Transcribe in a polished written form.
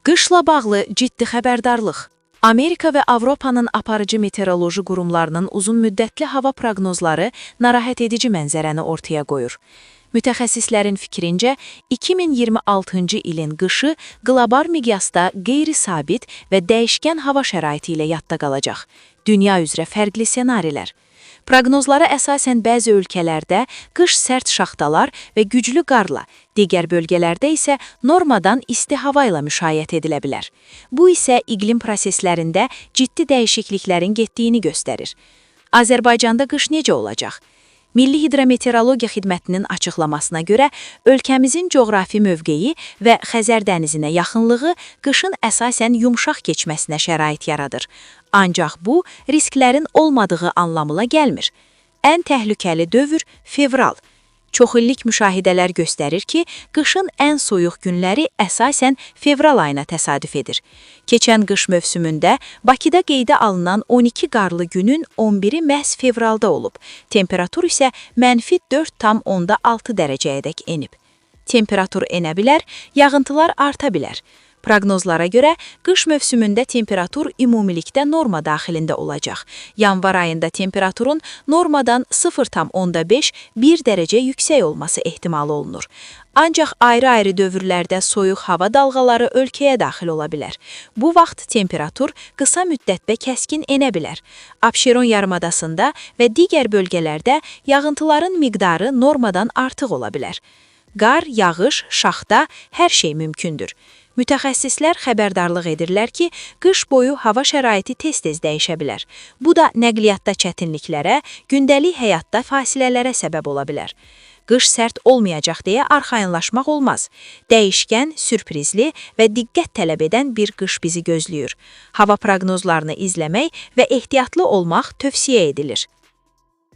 Qışla bağlı ciddi xəbərdarlıq. Amerika və Avropanın aparıcı meteoroloji qurumlarının uzun müddətli hava proqnozları narahat edici mənzərəni ortaya qoyur. Mütəxəssislərin fikrincə, 2026-cı ilin qışı qlobal miqyasda qeyri-sabit və dəyişkən hava şəraiti ilə yadda qalacaq. Dünya üzrə fərqli ssenarilər. Proqnozlara əsasən bəzi ölkələrdə qış sərt şaxtalar və güclü qarla, digər bölgələrdə isə normadan isti hava ilə müşayiət edilə bilər. Bu isə iqlim proseslərində ciddi dəyişikliklərin getdiyini göstərir. Azərbaycanda qış necə olacaq? Milli Hidrometeorologiya Xidmətinin açıqlamasına görə, ölkəmizin coğrafi mövqeyi və Xəzər dənizinə yaxınlığı qışın əsasən yumşaq keçməsinə şərait yaradır. Ancaq bu, risklərin olmadığı anlamına gəlmir. Ən təhlükəli dövr fevral. Çoxillik müşahidələr göstərir ki, qışın ən soyuq günləri əsasən fevral ayına təsadüf edir. Keçən qış mövsümündə Bakıda qeydə alınan 12 qarlı günün 11-i məhz fevralda olub. Temperatur isə -4,6 dərəcəyədək enib. Temperatur enə bilər, yağıntılar arta bilər. Proqnozlara görə, qış mövsümündə temperatur ümumilikdə norma daxilində olacaq. Yanvar ayında temperaturun normadan 0,5-1 dərəcə yüksək olması ehtimalı olunur. Ancaq ayrı-ayrı dövrlərdə soyuq hava dalğaları ölkəyə daxil ola bilər. Bu vaxt temperatur qısa müddətdə kəskin enə bilər. Abşeron yarımadasında və digər bölgələrdə yağıntıların miqdarı normadan artıq ola bilər. Qar, yağış, şaxta, hər şey mümkündür. Mütəxəssislər xəbərdarlıq edirlər ki, qış boyu hava şəraiti tez-tez dəyişə bilər. Bu da nəqliyyatda çətinliklərə, gündəlik həyatda fasilələrə səbəb ola bilər. Qış sərt olmayacaq deyə arxayınlaşmaq olmaz. Dəyişkən, sürprizli və diqqət tələb edən bir qış bizi gözləyir. Hava proqnozlarını izləmək və ehtiyatlı olmaq tövsiyə edilir.